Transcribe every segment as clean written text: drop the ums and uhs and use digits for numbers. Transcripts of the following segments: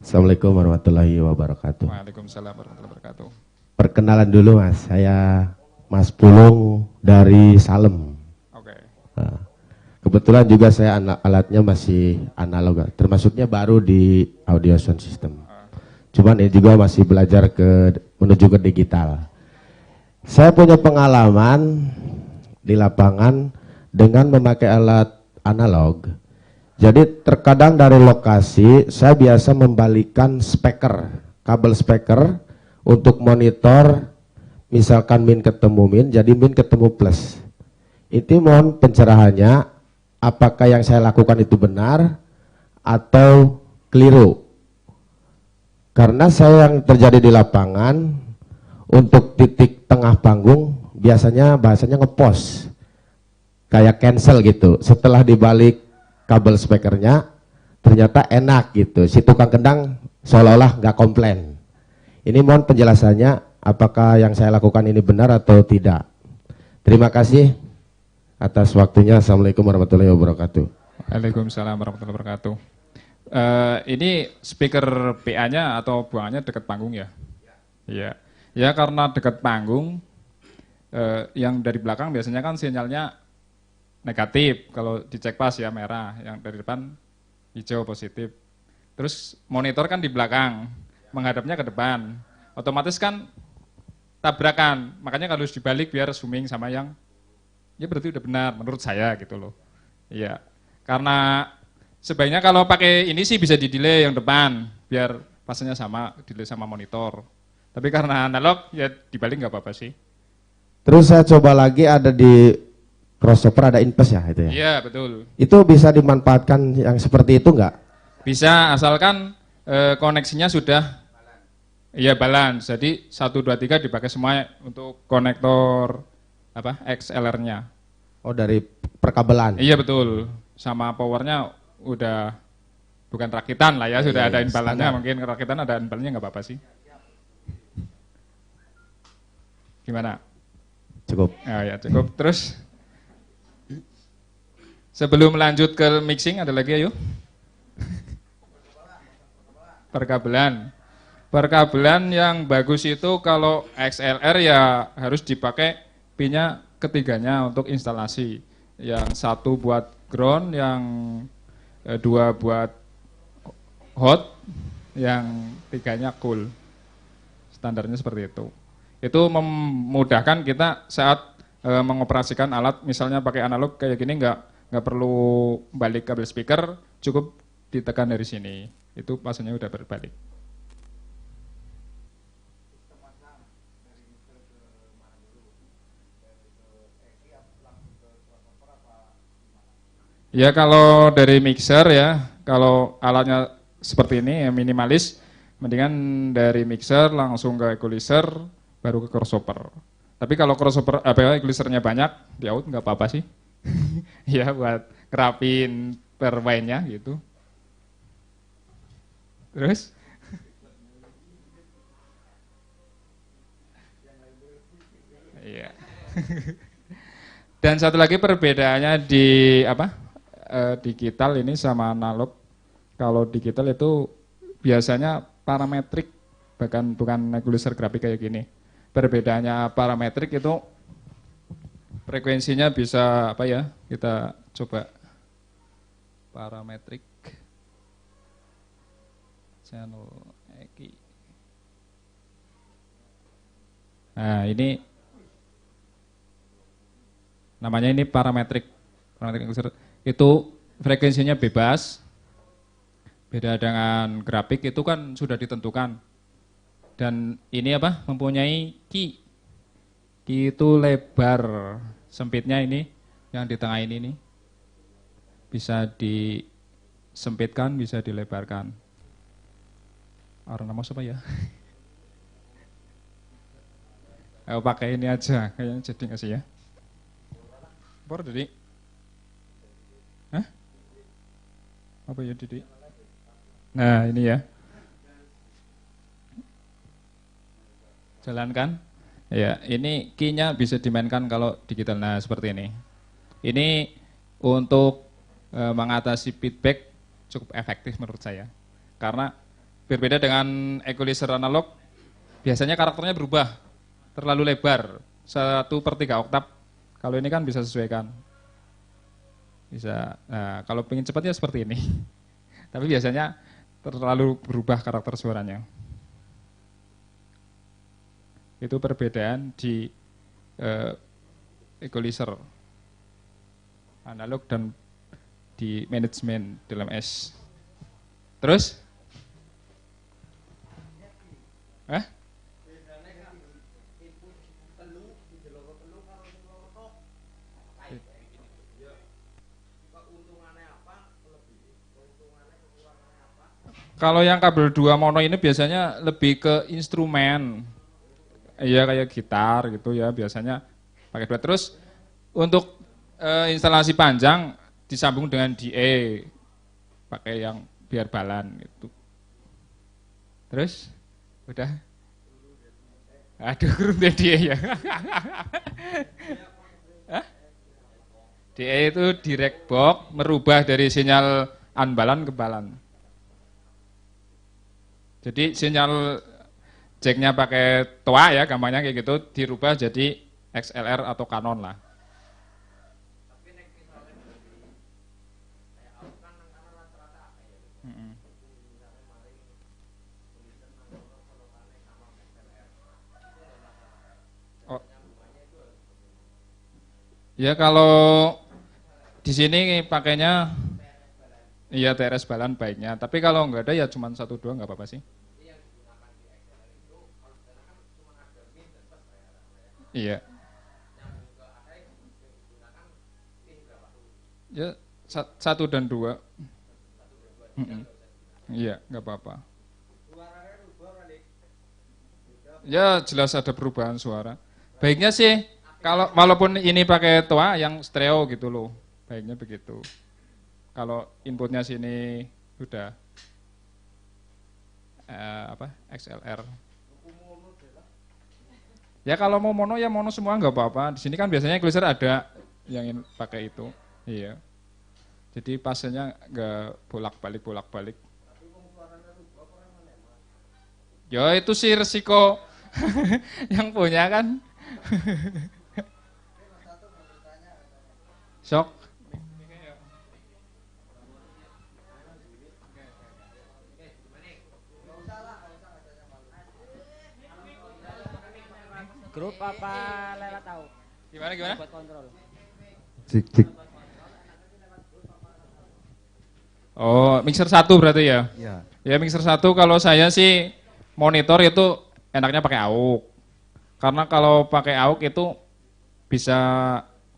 Assalamualaikum warahmatullahi wabarakatuh. Waalaikumsalam warahmatullahi wabarakatuh. Perkenalan dulu Mas, saya Mas Pulung dari Salem. Oke. Nah, kebetulan juga saya alatnya masih analog, termasuknya baru di audio sound system. Cuman ini juga masih belajar menuju ke digital. Saya punya pengalaman di lapangan dengan memakai alat analog. Jadi terkadang dari lokasi saya biasa membalikan speaker, kabel speaker untuk monitor, misalkan min ketemu min, jadi min ketemu plus. Itu mohon pencerahannya, apakah yang saya lakukan itu benar atau keliru? Karena saya yang terjadi di lapangan, untuk titik tengah panggung biasanya bahasanya ngepost, kayak cancel gitu. Setelah dibalik kabel speakernya ternyata enak gitu, si tukang kendang seolah-olah nggak komplain. Ini mohon penjelasannya, apakah yang saya lakukan ini benar atau tidak. Terima kasih atas waktunya. Assalamualaikum warahmatullahi wabarakatuh. Waalaikumsalam warahmatullahi wabarakatuh. Ini speaker PA-nya atau buangannya dekat panggung ya? Iya. Ya karena dekat panggung, yang dari belakang biasanya kan sinyalnya negatif, kalau dicek pas ya merah, yang dari depan hijau positif. Terus monitor kan di belakang, menghadapnya ke depan, otomatis kan tabrakan, makanya kalau harus dibalik biar zooming sama yang, ya berarti udah benar menurut saya gitu loh. Iya, karena sebaiknya kalau pakai ini sih bisa di delay yang depan, biar pasnya sama, delay sama monitor. Tapi karena analog ya dibalik nggak apa-apa sih. Terus saya coba lagi, ada di crossover ada input ya itu ya? Iya betul. Itu bisa dimanfaatkan yang seperti itu nggak? Bisa asalkan koneksinya sudah iya balance. Jadi 1, 2, 3 dipakai semua untuk konektor apa XLR-nya. Oh, dari perkabelan? Iya betul. Sama powernya udah bukan rakitan lah ya, sudah ada imbalannya. Mungkin rakitan ada imbalannya nggak apa-apa sih. Gimana? Cukup. Oh, ya cukup. Terus sebelum lanjut ke mixing ada lagi ayo. Perkabelan. Perkabelan yang bagus itu kalau XLR ya harus dipakai pinnya ketiganya untuk instalasi. Yang 1 buat ground, yang 2 buat hot, yang 3-nya cool. Standarnya seperti itu. Itu memudahkan kita saat mengoperasikan alat, misalnya pakai analog kayak gini nggak perlu balik kabel speaker, cukup ditekan dari sini. Itu pasnya udah berbalik. Ya kalau dari mixer ya, kalau alatnya seperti ini ya minimalis, mendingan dari mixer langsung ke equalizer, baru ke crossover. Tapi kalau crossover equalizernya banyak, di out nggak apa-apa sih. Ya buat kerapin per wine-nya gitu. Terus? Iya. Dan satu lagi perbedaannya di apa? Digital ini sama analog. Kalau digital itu biasanya parametrik, bahkan bukan equalizer grafik kayak gini. Perbedaannya parametrik itu frekuensinya bisa apa ya? Kita coba parametrik channel EQ. Nah, ini namanya ini parametrik. Parametrik itu frekuensinya bebas. Beda dengan grafik itu kan sudah ditentukan. Dan ini apa? Mempunyai key. Key itu lebar, sempitnya ini yang di tengah ini nih. Bisa disempitkan, bisa dilebarkan. Orang nama apa ya? Ayo pakai ini aja, kayaknya jadi nggak sih ya? Bor jadi? Hah? Apa ya Didi? Nah ini ya. Jalankan. Ya, ini key-nya bisa dimainkan kalau digital. Nah seperti ini. Ini untuk mengatasi feedback cukup efektif menurut saya. Karena berbeda dengan equalizer analog, biasanya karakternya berubah, terlalu lebar, 1/3 oktav. Kalau ini kan bisa sesuaikan. Bisa. Nah, kalau pengen cepat ya seperti ini. Tapi biasanya terlalu berubah karakter suaranya. Itu perbedaan di equalizer analog dan di manajemen dalam S. Terus? Hah? Kalau yang kabel 2 mono ini biasanya lebih ke instrumen. Iya kayak gitar gitu ya biasanya pakai 2. Terus untuk instalasi panjang disambung dengan DA. Pakai yang biar balan gitu. Terus? Udah? Aduh, kurang DA ya. Hah? DA itu direct box merubah dari sinyal unbalan ke balan. Jadi sinyal jacknya pakai toa ya, gampangnya kayak gitu, dirubah jadi XLR atau Canon lah. Oh. Ya kalau di sini pakainya iya TRS balan baiknya, tapi kalau nggak ada ya cuma 1 2 nggak apa-apa sih. Iya. Ya 1 dan 2. Iya nggak apa-apa. Ya jelas ada perubahan suara. Baiknya sih kalau walaupun ini pakai toa yang stereo gitu loh, baiknya begitu. Kalau inputnya sini sudah XLR. Ya kalau mau mono ya mono semua nggak apa-apa. Di sini kan biasanya equalizer ada yang pakai itu. Iya. Jadi pasnya nggak bolak-balik. Ya itu sih resiko yang punya kan. Sok. Grup apa lewat tahu? Gimana? Buat kontrol. Cik. Oh, mixer 1 berarti ya? Ya. Ya mixer 1 kalau saya sih monitor itu enaknya pakai AUX. Karena kalau pakai AUX itu bisa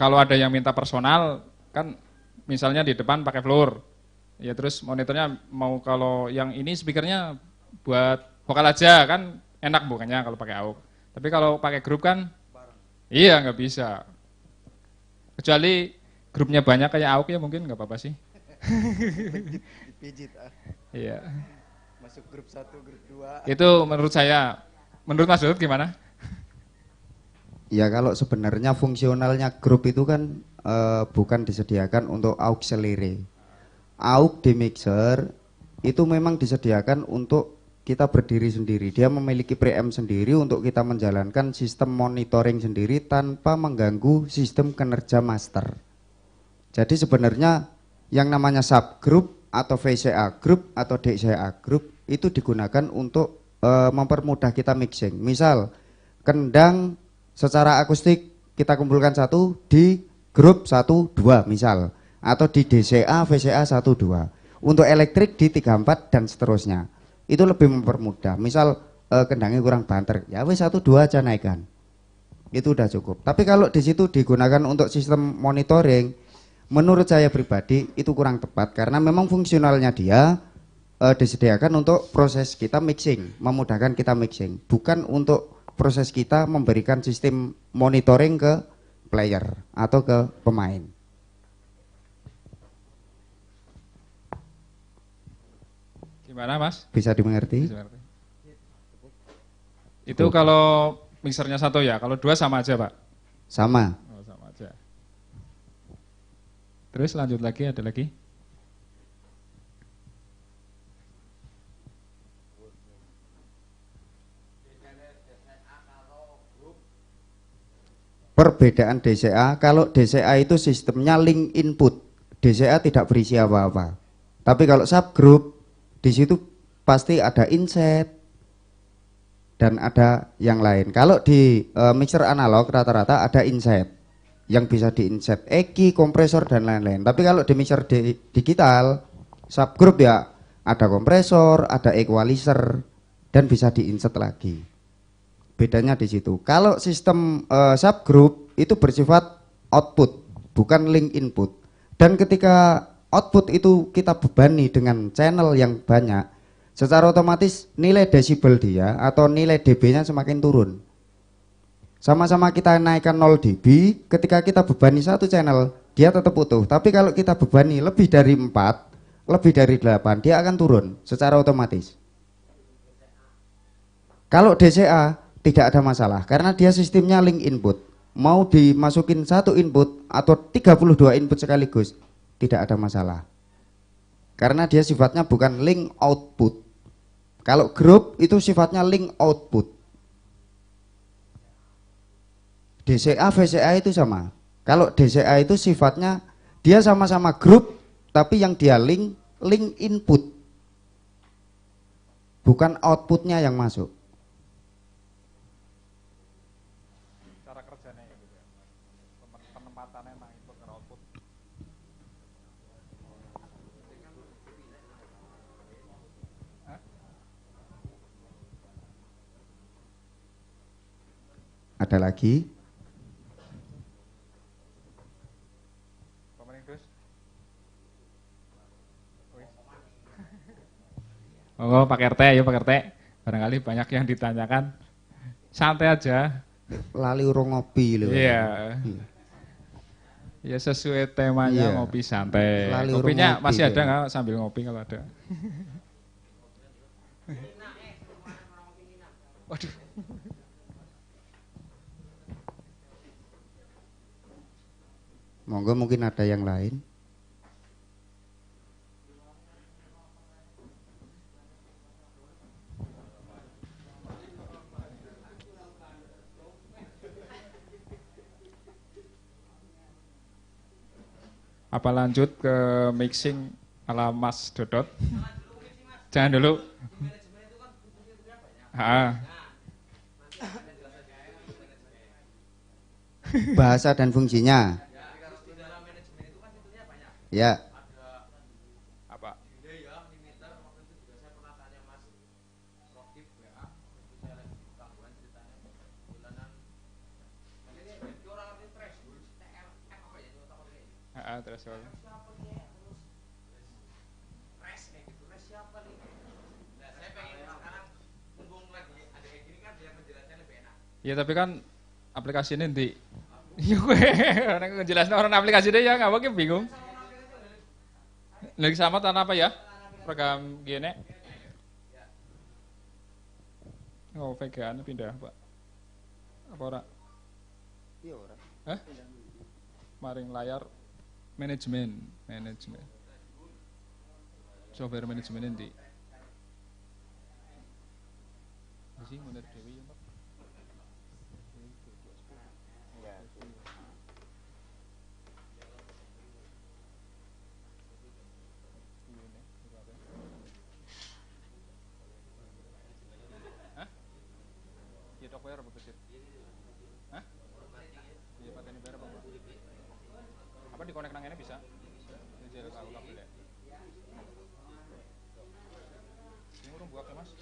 kalau ada yang minta personal kan misalnya di depan pakai floor. Ya terus monitornya mau kalau yang ini speakernya buat vokal aja kan enak bukannya kalau pakai AUX. Tapi kalau pakai grup kan iya nggak bisa. Kecuali grupnya banyak kayak AUX ya mungkin nggak apa-apa sih. Dipijit Iya. masuk grup 1, grup 2. Itu menurut saya. Menurut Mas Dut gimana? Ya kalau sebenarnya fungsionalnya grup itu kan bukan disediakan untuk auxiliary. AUX di mixer itu memang disediakan untuk kita berdiri sendiri. Dia memiliki preamp sendiri untuk kita menjalankan sistem monitoring sendiri tanpa mengganggu sistem kinerja master. Jadi sebenarnya yang namanya subgroup atau VCA group atau DCA group itu digunakan untuk mempermudah kita mixing. Misal kendang secara akustik kita kumpulkan satu di grup 1 2 misal, atau di DCA VCA 1 2. Untuk elektrik di 3 4 dan seterusnya. Itu lebih mempermudah. Misal kendangnya kurang banter, ya wes 1 2 aja naikkan. Itu udah cukup. Tapi kalau di situ digunakan untuk sistem monitoring, menurut saya pribadi itu kurang tepat karena memang fungsionalnya dia disediakan untuk proses kita mixing, memudahkan kita mixing, bukan untuk proses kita memberikan sistem monitoring ke player atau ke pemain. Gimana Mas? Bisa dimengerti? Itu kalau mixernya 1 ya, kalau 2 sama aja Pak? Sama. Oh, sama aja. Terus lanjut lagi, ada lagi? perbedaan DCA, kalau DCA itu sistemnya link input, DCA tidak berisi apa-apa. Tapi kalau subgroup, di situ pasti ada inset dan ada yang lain. Kalau di mixer analog rata-rata ada inset yang bisa di-inset EQ, kompresor dan lain-lain. Tapi kalau di mixer digital, subgroup ya ada kompresor, ada equalizer dan bisa di-inset lagi. Bedanya di situ. Kalau sistem subgroup itu bersifat output, bukan link input. Dan ketika output itu kita bebani dengan channel yang banyak, secara otomatis nilai desibel dia atau nilai dB-nya semakin turun. Sama-sama kita naikkan 0 dB, ketika kita bebani satu channel, dia tetap utuh. Tapi kalau kita bebani lebih dari 4, lebih dari 8, dia akan turun secara otomatis. Kalau DCA tidak ada masalah karena dia sistemnya link input. Mau dimasukin satu input atau 32 input sekaligus, tidak ada masalah. Karena dia sifatnya bukan link output. Kalau group itu sifatnya link output. DCA, VCA itu sama. Kalau DCA itu sifatnya dia sama-sama grup, tapi yang dia link input, bukan outputnya yang masuk. Cara kerjanya gitu ya. Penempatannya emang input ke output. Ada lagi? Oh, Pak RT, yuk Pak RT. Barangkali banyak yang ditanyakan. Santai aja. Lali urung ngopi loh. Iya. Ya sesuai temanya Iya. ngopi santai. Lali Kopinya urung ngopi, masih ada ya. nggak sambil ngopi kalau ada? Waduh. Monggo mungkin ada yang lain. Apa lanjut ke mixing ala Mas Dodot? Jangan dulu. Bahasa dan fungsinya. Ya. Apa? Threshold. Ya tapi kan aplikasi ini di iya gue orang ngejelasin orang aplikasi deh ya nggak mungkin bingung. Lagi sama tanah apa ya? Program gini. Oh vegan pindah pak. Apa ora? Iya ora. Hah? Maring layar manajemen. Software manajemen ini. Sih menurut Dewi ya, Pak. Hah? Ya software apa betul? Hah? Iya pateni bayar apa? Apa di connect nang ini bisa? Jel kabel ya. Ini urung buat ya, Mas.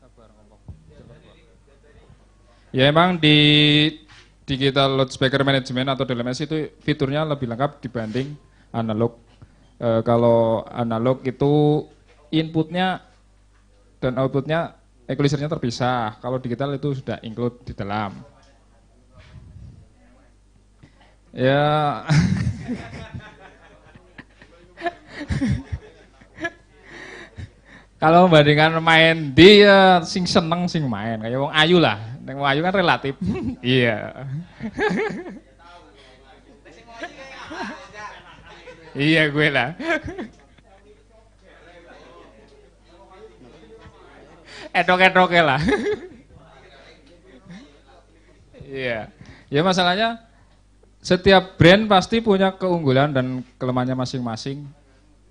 Sabar ngomong. Ya emang di digital loudspeaker management atau DLMS itu fiturnya lebih lengkap dibanding analog. Kalau analog itu inputnya dan outputnya equalizernya terpisah. Kalau digital itu sudah include di dalam. Ya. Kalau membandingkan main dia sing seneng sing main kayak wong ayu lah. Nek wong ayu kan relatif. Iya. Iya gue lah. edok-edok lah. Iya. Ya masalahnya setiap brand pasti punya keunggulan dan kelemahannya masing-masing.